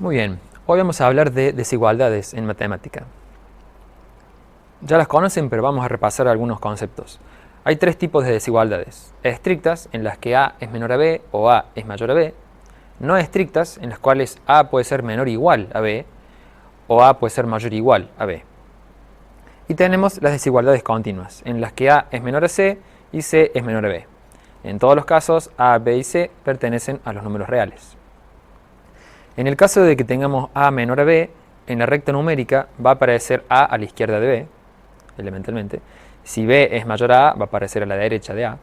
Muy bien, hoy vamos a hablar de desigualdades en matemática. Ya las conocen, pero vamos a repasar algunos conceptos. Hay tres tipos de desigualdades: estrictas, en las que A es menor a B o A es mayor a B; no estrictas, en las cuales A puede ser menor o igual a B o A puede ser mayor o igual a B. Y tenemos las desigualdades continuas, en las que A es menor a C y C es menor a B. En todos los casos, A, B y C pertenecen a los números reales. En el caso de que tengamos A menor a B, en la recta numérica va a aparecer A a la izquierda de B, elementalmente. Si B es mayor a A, va a aparecer a la derecha de A.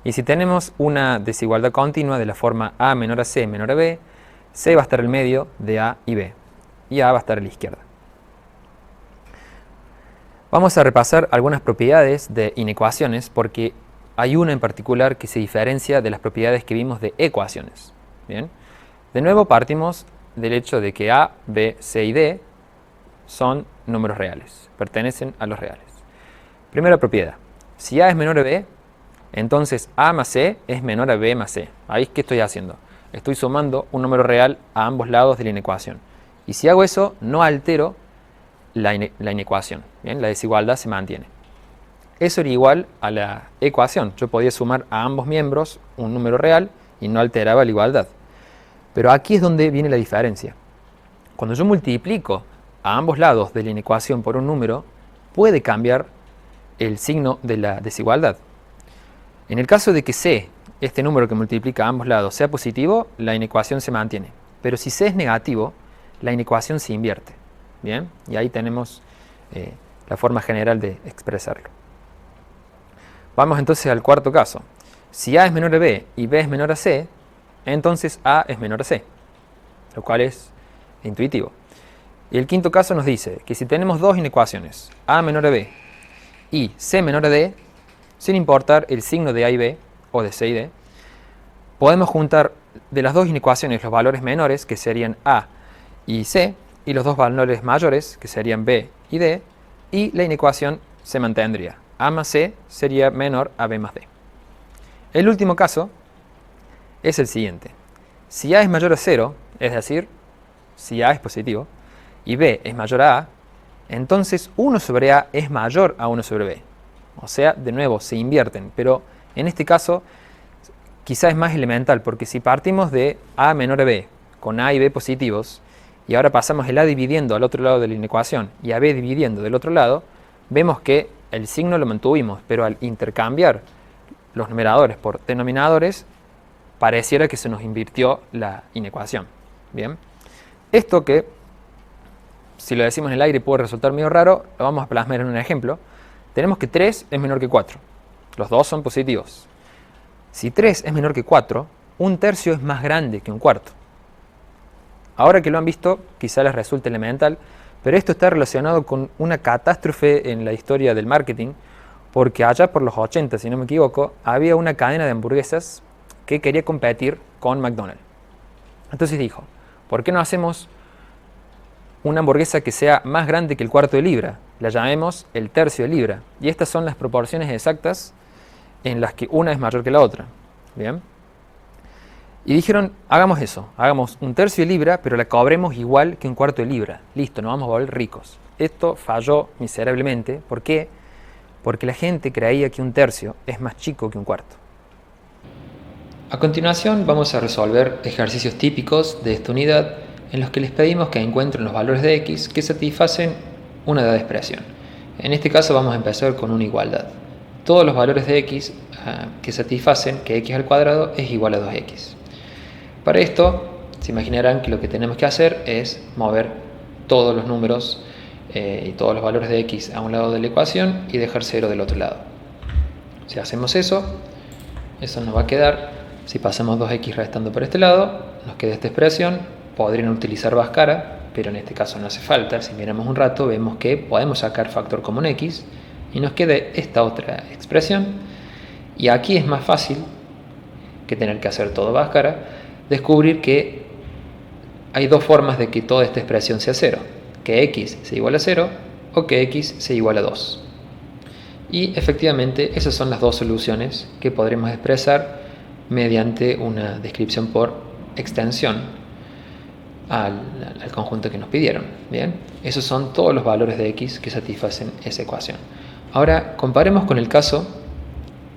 Y si tenemos una desigualdad continua de la forma A menor a C menor a B, C va a estar al medio de A y B, y A va a estar a la izquierda. Vamos a repasar algunas propiedades de inecuaciones, porque hay una en particular que se diferencia de las propiedades que vimos de ecuaciones. Bien. De nuevo partimos del hecho de que A, B, C y D son números reales, pertenecen a los reales. Primera propiedad: si A es menor a B, entonces A más C es menor a B más C. Ahí, ¿qué estoy haciendo? Estoy sumando un número real a ambos lados de la inecuación. Y si hago eso, no altero la inecuación. Bien, la desigualdad se mantiene. Eso era igual a la ecuación. Yo podía sumar a ambos miembros un número real y no alteraba la igualdad. Pero aquí es donde viene la diferencia. Cuando yo multiplico a ambos lados de la inecuación por un número, puede cambiar el signo de la desigualdad. En el caso de que C, este número que multiplica a ambos lados, sea positivo, la inecuación se mantiene. Pero si C es negativo, la inecuación se invierte. Bien, y ahí tenemos la forma general de expresarlo. Vamos entonces al cuarto caso. Si A es menor a B y B es menor a C, entonces A es menor a C, lo cual es intuitivo. Y el quinto caso nos dice que si tenemos dos inecuaciones, A menor a B y C menor a D, sin importar el signo de A y B o de C y D, podemos juntar de las dos inecuaciones los valores menores, que serían A y C, y los dos valores mayores, que serían B y D, y la inecuación se mantendría. A más C sería menor a B más D. El último caso es el siguiente: si A es mayor a 0, es decir, si A es positivo, y B es mayor a A, entonces 1 sobre A es mayor a 1 sobre B. O sea, de nuevo, se invierten, pero en este caso quizá es más elemental, porque si partimos de A menor a B con A y B positivos, y ahora pasamos el A dividiendo al otro lado de la inecuación y a B dividiendo del otro lado, vemos que el signo lo mantuvimos, pero al intercambiar los numeradores por denominadores, pareciera que se nos invirtió la inecuación. Bien, esto, que si lo decimos en el aire puede resultar medio raro, lo vamos a plasmar en un ejemplo. Tenemos que 3 es menor que 4. Los dos son positivos. Si 3 es menor que 4, un tercio es más grande que un cuarto. Ahora que lo han visto, quizá les resulte elemental, pero esto está relacionado con una catástrofe en la historia del marketing, porque allá por los 80, si no me equivoco, había una cadena de hamburguesas que quería competir con McDonald's. Entonces dijo: ¿por qué no hacemos una hamburguesa que sea más grande que el cuarto de libra? La llamemos el tercio de libra. Y estas son las proporciones exactas en las que una es mayor que la otra. Bien. Y dijeron: hagamos eso, hagamos un tercio de libra, pero la cobremos igual que un cuarto de libra. Listo, nos vamos a volver ricos. Esto falló miserablemente. ¿Por qué? Porque la gente creía que un tercio es más chico que un cuarto. A continuación vamos a resolver ejercicios típicos de esta unidad, en los que les pedimos que encuentren los valores de x que satisfacen una dada expresión. En este caso vamos a empezar con una igualdad. Todos los valores de x que satisfacen que x al cuadrado es igual a 2x. Para esto, se imaginarán que lo que tenemos que hacer es mover todos los números y todos los valores de x a un lado de la ecuación y dejar 0 del otro lado. Si hacemos eso nos va a quedar, si pasamos 2x restando por este lado, nos queda esta expresión. Podrían utilizar Bhaskara, pero en este caso no hace falta. Si miramos un rato, vemos que podemos sacar factor común x y nos queda esta otra expresión. Y aquí es más fácil, que tener que hacer todo Bhaskara, descubrir que hay dos formas de que toda esta expresión sea 0: que x sea igual a 0 o que x sea igual a 2. Y efectivamente esas son las dos soluciones que podremos expresar mediante una descripción por extensión. al conjunto que nos pidieron. Bien, esos son todos los valores de x que satisfacen esa ecuación. Ahora comparemos con el caso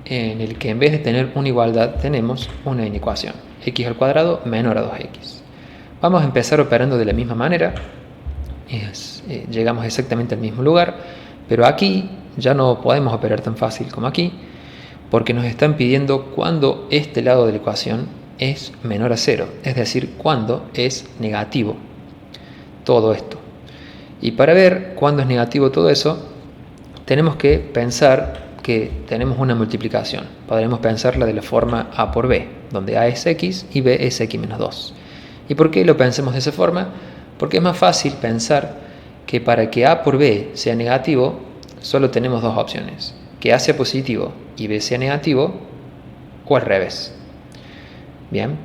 en el que en vez de tener una igualdad tenemos una inecuación, x al cuadrado menor a 2x. Vamos a empezar operando de la misma manera, llegamos exactamente al mismo lugar, pero aquí ya no podemos operar tan fácil como aquí, porque nos están pidiendo cuándo este lado de la ecuación es menor a 0, es decir, cuándo es negativo todo esto. Y para ver cuándo es negativo todo eso, tenemos que pensar que tenemos una multiplicación. Podremos pensarla de la forma a por b, donde a es x y b es x menos 2. ¿Y por qué lo pensemos de esa forma? Porque es más fácil pensar que para que a por b sea negativo, solo tenemos dos opciones: que a sea positivo y b sea negativo, o al revés. Bien,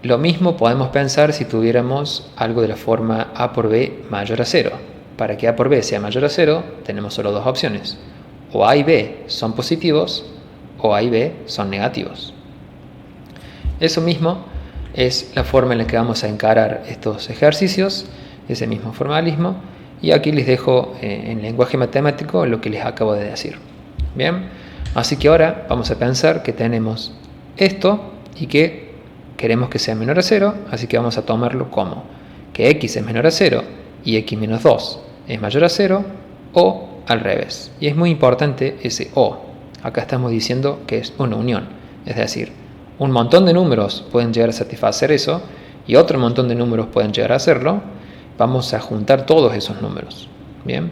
lo mismo podemos pensar si tuviéramos algo de la forma a por b mayor a 0. Para que a por b sea mayor a 0, tenemos solo dos opciones: o a y b son positivos, o a y b son negativos. Eso mismo es la forma en la que vamos a encarar estos ejercicios, ese mismo formalismo, y aquí les dejo en lenguaje matemático lo que les acabo de decir. Bien, así que ahora vamos a pensar que tenemos esto y que queremos que sea menor a 0, así que vamos a tomarlo como que x es menor a 0 y x menos 2 es mayor a 0, o al revés. Y es muy importante ese o. Acá estamos diciendo que es una unión, es decir, un montón de números pueden llegar a satisfacer eso y otro montón de números pueden llegar a hacerlo. Vamos a juntar todos esos números. Bien,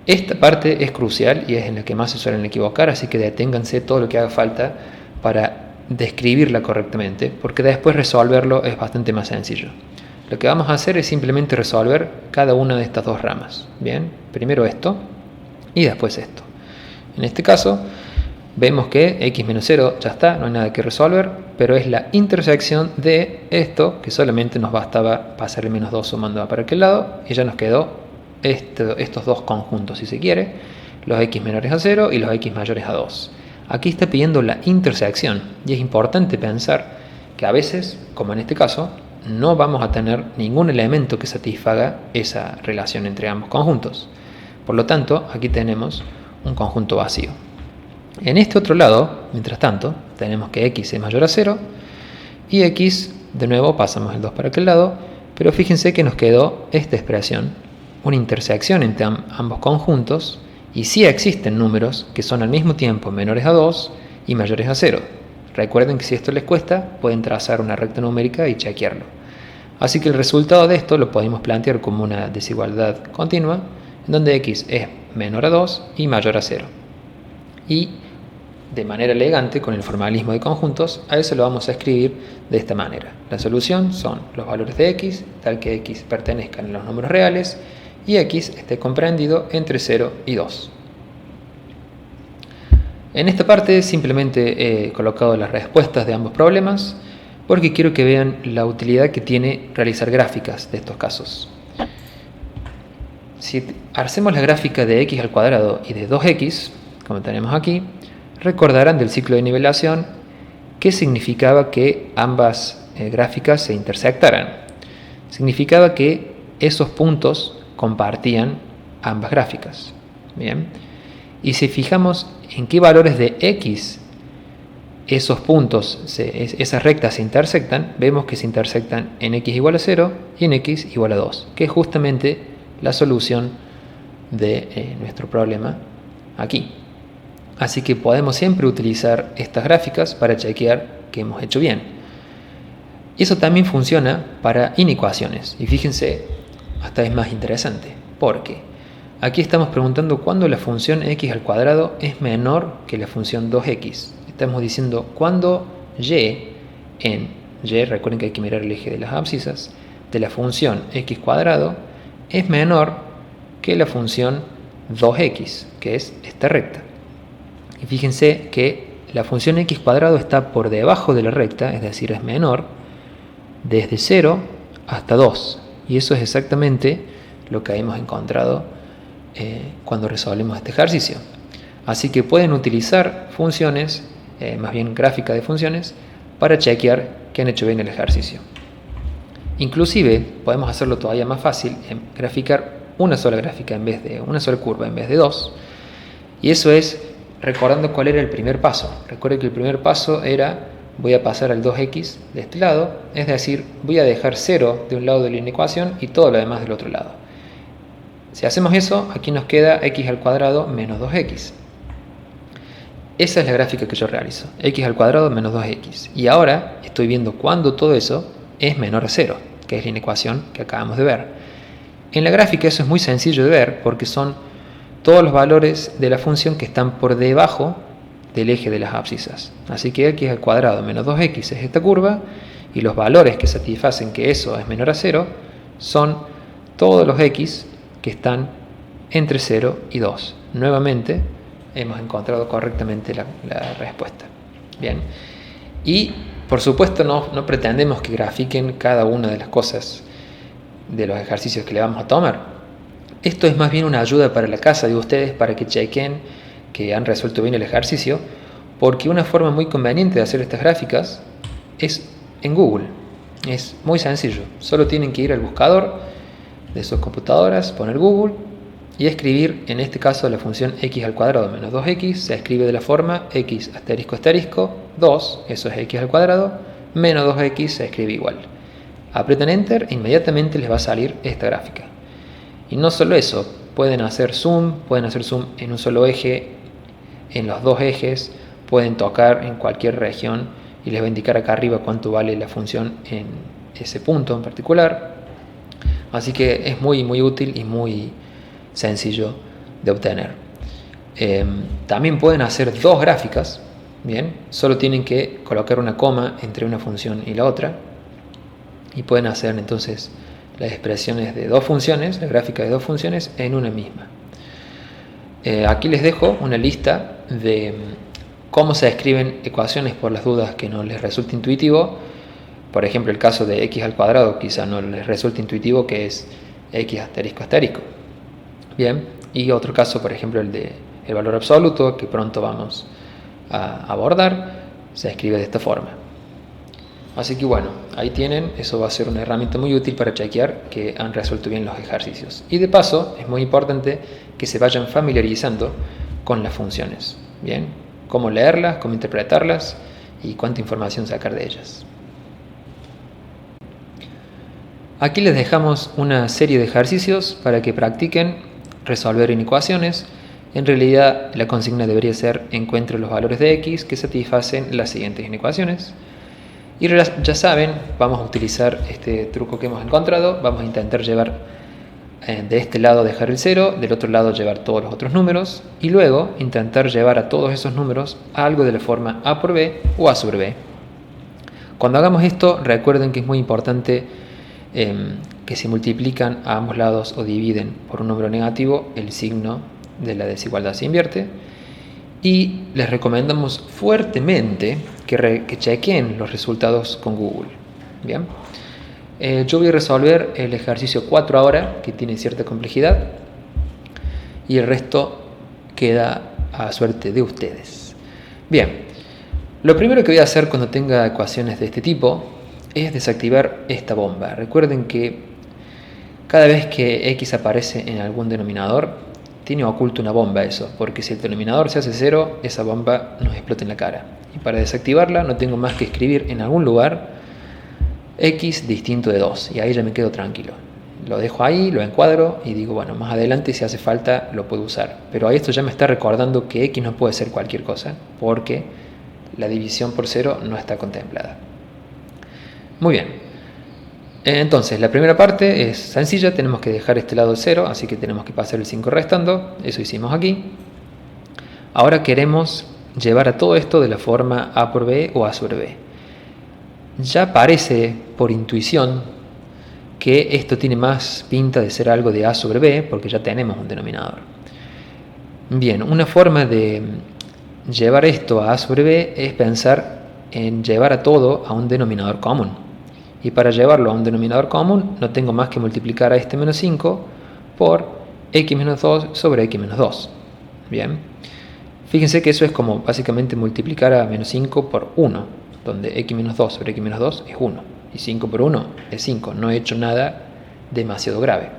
esta parte es crucial y es en la que más se suelen equivocar, así que deténganse todo lo que haga falta para describirla correctamente, porque después resolverlo es bastante más sencillo. Lo que vamos a hacer es simplemente resolver cada una de estas dos ramas. Bien, primero esto y después esto. En este caso vemos que x menos 0 ya está, no hay nada que resolver, pero es la intersección de esto, que solamente nos bastaba pasarle menos 2 sumando para aquel lado, y ya nos quedó estos dos conjuntos, si se quiere, los x menores a 0 y los x mayores a 2. Aquí está pidiendo la intersección, y es importante pensar que a veces, como en este caso, no vamos a tener ningún elemento que satisfaga esa relación entre ambos conjuntos. Por lo tanto, aquí tenemos un conjunto vacío. En este otro lado, mientras tanto, tenemos que x es mayor a 0 y x, de nuevo pasamos el 2 para aquel lado, pero fíjense que nos quedó esta expresión, una intersección entre ambos conjuntos, y sí existen números que son al mismo tiempo menores a 2 y mayores a 0. Recuerden que si esto les cuesta, pueden trazar una recta numérica y chequearlo. Así que el resultado de esto lo podemos plantear como una desigualdad continua, en donde x es menor a 2 y mayor a 0. Y de manera elegante, con el formalismo de conjuntos, a eso lo vamos a escribir de esta manera. La solución son los valores de x, tal que x pertenezcan a los números reales y x esté comprendido entre 0 y 2. En esta parte simplemente he colocado las respuestas de ambos problemas porque quiero que vean la utilidad que tiene realizar gráficas de estos casos. Si hacemos la gráfica de x al cuadrado y de 2x, como tenemos aquí, recordarán del ciclo de nivelación qué significaba que ambas gráficas se intersectaran. Significaba que esos puntos compartían ambas gráficas. Bien. Y si fijamos en qué valores de x esos puntos, esas rectas se intersectan, vemos que se intersectan en x igual a 0 y en x igual a 2, que es justamente la solución de nuestro problema aquí. Así que podemos siempre utilizar estas gráficas para chequear que hemos hecho bien. Eso también funciona para inecuaciones. Y fíjense, hasta es más interesante, porque aquí estamos preguntando cuándo la función x al cuadrado es menor que la función 2x. Estamos diciendo cuándo y en y, recuerden que hay que mirar el eje de las abscisas, de la función x cuadrado es menor que la función 2x, que es esta recta. Y fíjense que la función x cuadrado está por debajo de la recta, es decir, es menor, desde 0 hasta 2. Y eso es exactamente lo que hemos encontrado cuando resolvemos este ejercicio. Así que pueden utilizar funciones, más bien gráfica de funciones, para chequear que han hecho bien el ejercicio. Inclusive podemos hacerlo todavía más fácil en graficar una sola gráfica en vez de una sola curva en vez de dos. Y eso es recordando cuál era el primer paso. Recuerden que el primer paso era: voy a pasar al 2x de este lado, es decir, voy a dejar 0 de un lado de la inecuación y todo lo demás del otro lado. Si hacemos eso, aquí nos queda x al cuadrado menos 2x. Esa es la gráfica que yo realizo, x al cuadrado menos 2x. Y ahora estoy viendo cuándo todo eso es menor a 0, que es la inecuación que acabamos de ver. En la gráfica eso es muy sencillo de ver porque son todos los valores de la función que están por debajo del eje de las abscisas. Así que x al cuadrado menos 2x es esta curva, y los valores que satisfacen que eso es menor a 0 son todos los x que están entre 0 y 2. Nuevamente hemos encontrado correctamente la respuesta. Bien. Y por supuesto no pretendemos que grafiquen cada una de las cosas de los ejercicios que le vamos a tomar. Esto es más bien una ayuda para la casa de ustedes, para que chequen que han resuelto bien el ejercicio, porque una forma muy conveniente de hacer estas gráficas es en Google. Es muy sencillo, solo tienen que ir al buscador de sus computadoras, poner Google y escribir, en este caso, la función x al cuadrado menos 2x, se escribe de la forma x asterisco asterisco 2, eso es x al cuadrado, menos 2x se escribe igual. Apretan Enter e inmediatamente les va a salir esta gráfica. Y no solo eso, pueden hacer zoom en un solo eje, en los dos ejes, pueden tocar en cualquier región y les va a indicar acá arriba cuánto vale la función en ese punto en particular. Así que es muy útil y muy sencillo de obtener. También pueden hacer dos gráficas, bien, solo tienen que colocar una coma entre una función y la otra y pueden hacer entonces las expresiones de dos funciones, la gráfica de dos funciones en una misma. Aquí les dejo una lista de cómo se escriben ecuaciones por las dudas que no les resulte intuitivo. Por ejemplo, el caso de x al cuadrado quizá no les resulte intuitivo, que es x asterisco asterisco. Bien, y otro caso, por ejemplo, el de el valor absoluto, que pronto vamos a abordar, se escribe de esta forma. Así que bueno, ahí tienen, eso va a ser una herramienta muy útil para chequear que han resuelto bien los ejercicios. Y de paso, es muy importante que se vayan familiarizando con las funciones. Bien, cómo leerlas, cómo interpretarlas y cuánta información sacar de ellas. Aquí les dejamos una serie de ejercicios para que practiquen resolver inecuaciones. En realidad la consigna debería ser: encuentre los valores de x que satisfacen las siguientes inecuaciones. Y ya saben, vamos a utilizar este truco que hemos encontrado. Vamos a intentar llevar de este lado dejar el 0, del otro lado llevar todos los otros números y luego intentar llevar a todos esos números a algo de la forma a por b o a sobre b. Cuando hagamos esto, recuerden que es muy importante que si multiplican a ambos lados o dividen por un número negativo, el signo de la desigualdad se invierte. Y les recomendamos fuertemente que chequen los resultados con Google. Bien, yo voy a resolver el ejercicio 4 ahora, que tiene cierta complejidad, y el resto queda a suerte de ustedes. Bien, lo primero que voy a hacer cuando tenga ecuaciones de este tipo es desactivar esta bomba. Recuerden que cada vez que x aparece en algún denominador, tiene oculto una bomba eso, porque si el denominador se hace 0, esa bomba nos explota en la cara. Y para desactivarla no tengo más que escribir en algún lugar x distinto de 2, y ahí ya me quedo tranquilo. Lo dejo ahí, lo encuadro y digo, bueno, más adelante si hace falta lo puedo usar. Pero esto ya me está recordando que x no puede ser cualquier cosa, porque la división por 0 no está contemplada. Muy bien. Entonces, la primera parte es sencilla, tenemos que dejar este lado 0, así que tenemos que pasar el 5 restando, eso hicimos aquí. Ahora queremos llevar a todo esto de la forma a por b o a sobre b. Ya parece por intuición que esto tiene más pinta de ser algo de a sobre b, porque ya tenemos un denominador. Bien, una forma de llevar esto a sobre b es pensar en llevar a todo a un denominador común. Y para llevarlo a un denominador común no tengo más que multiplicar a este menos 5 por x menos 2 sobre x menos 2. Bien, fíjense que eso es como básicamente multiplicar a menos 5 por 1, donde x menos 2 sobre x menos 2 es 1. y 5 por 1 es 5. No he hecho nada demasiado grave.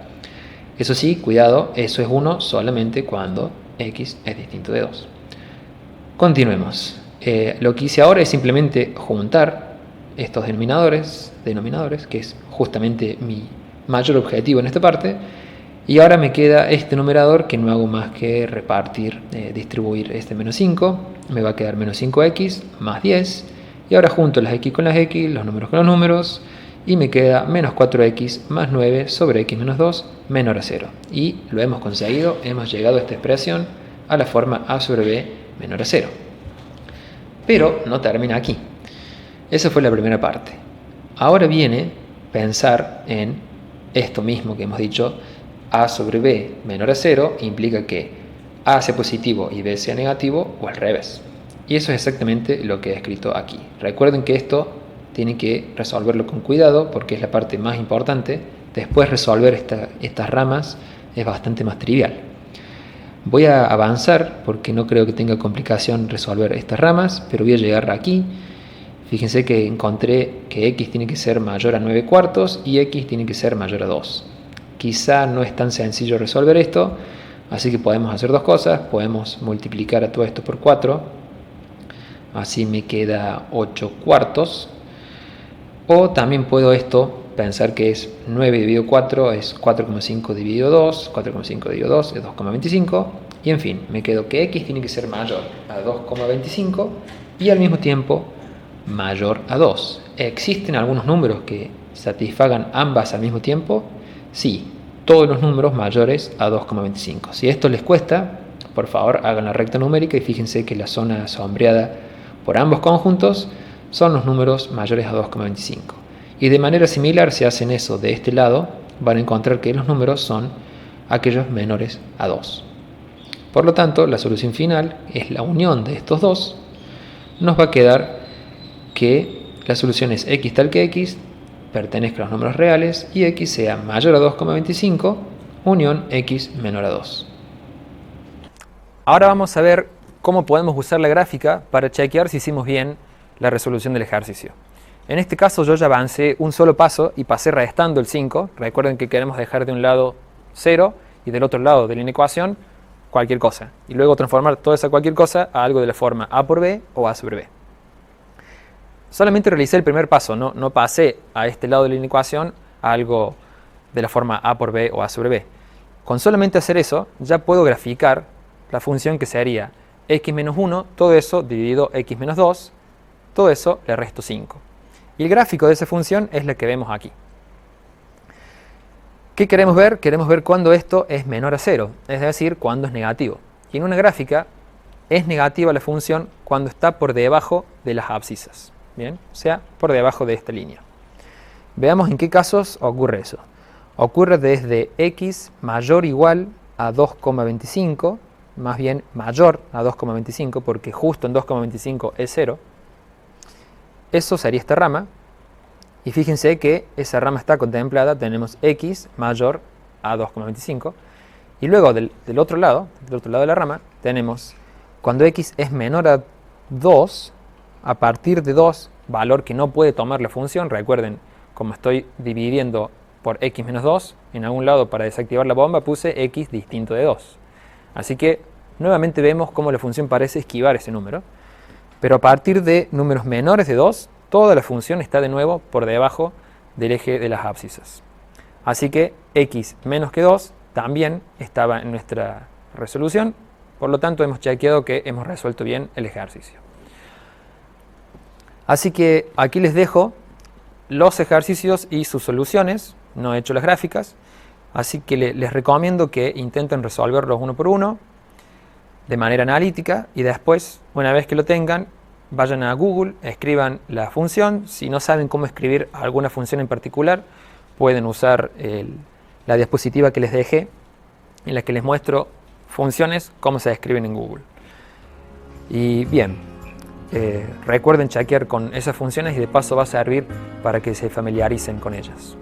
Eso sí, cuidado, eso es 1 solamente cuando x es distinto de 2. Continuemos. Lo que hice ahora es simplemente juntar estos denominadores, que es justamente mi mayor objetivo en esta parte, y ahora me queda este numerador que no hago más que repartir, distribuir este menos 5, me va a quedar menos 5x más 10, y ahora junto las x con las x, los números con los números, y me queda menos 4x más 9 sobre x menos 2 menor a 0. Y lo hemos conseguido, hemos llegado a esta expresión a la forma a sobre b menor a 0. Pero no termina aquí. Esa fue la primera parte. Ahora viene pensar en esto mismo que hemos dicho, a sobre b menor a 0 implica que a sea positivo y b sea negativo o al revés. Y eso es exactamente lo que he escrito aquí. Recuerden que esto tienen que resolverlo con cuidado porque es la parte más importante. Después resolver estas ramas es bastante más trivial. Voy a avanzar porque no creo que tenga complicación resolver estas ramas, pero voy a llegar aquí. Fíjense que encontré que x tiene que ser mayor a 9 cuartos y x tiene que ser mayor a 2. Quizá no es tan sencillo resolver esto, así que podemos hacer dos cosas. Podemos multiplicar a todo esto por 4, así me queda 8 cuartos. O también puedo pensar que es 9 dividido 4 es 4,5 dividido 2, 4,5 dividido 2 es 2,25, y en fin, me quedo que x tiene que ser mayor a 2,25 y al mismo tiempo mayor a 2. ¿Existen algunos números que satisfagan ambas al mismo tiempo? Sí, todos los números mayores a 2,25. Si esto les cuesta, por favor hagan la recta numérica y fíjense que la zona sombreada por ambos conjuntos son los números mayores a 2,25. Y de manera similar, si hacen eso de este lado, van a encontrar que los números son aquellos menores a 2. Por lo tanto, la solución final es la unión de estos dos. Nos va a quedar que la solución es x tal que x pertenezca a los números reales y x sea mayor a 2,25 unión x menor a 2. Ahora vamos a ver cómo podemos usar la gráfica para chequear si hicimos bien la resolución del ejercicio. En este caso yo ya avancé un solo paso y pasé restando el 5. Recuerden que queremos dejar de un lado 0 y del otro lado de la inecuación cualquier cosa. Y luego transformar toda esa cualquier cosa a algo de la forma a por b o a sobre b. Solamente realicé el primer paso, no pasé a este lado de la inecuación a algo de la forma a por b o a sobre b. Con solamente hacer eso ya puedo graficar la función que sería x menos 1, todo eso dividido x menos 2, todo eso le resto 5. Y el gráfico de esa función es la que vemos aquí. ¿Qué queremos ver? Queremos ver cuando esto es menor a 0, es decir, cuando es negativo. Y en una gráfica es negativa la función cuando está por debajo de las abscisas. Bien, o sea, por debajo de esta línea. Veamos en qué casos ocurre eso. Ocurre desde x mayor o igual a 2,25, más bien mayor a 2,25, porque justo en 2,25 es 0. Eso sería esta rama. Y fíjense que esa rama está contemplada, tenemos x mayor a 2,25. Y luego del otro lado de la rama, tenemos cuando x es menor a 2, a partir de 2, valor que no puede tomar la función. Recuerden, como estoy dividiendo por x menos 2, en algún lado para desactivar la bomba puse x distinto de 2. Así que nuevamente vemos cómo la función parece esquivar ese número. Pero a partir de números menores de 2, toda la función está de nuevo por debajo del eje de las abscisas. Así que x menos que 2 también estaba en nuestra resolución. Por lo tanto, hemos chequeado que hemos resuelto bien el ejercicio. Así que aquí les dejo los ejercicios y sus soluciones. No he hecho las gráficas. Así que les recomiendo que intenten resolverlos uno por uno, de manera analítica, y después, una vez que lo tengan, vayan a Google, escriban la función. Si no saben cómo escribir alguna función en particular, pueden usar la diapositiva que les dejé, en la que les muestro funciones, cómo se escriben en Google. Y bien, recuerden chequear con esas funciones y de paso va a servir para que se familiaricen con ellas.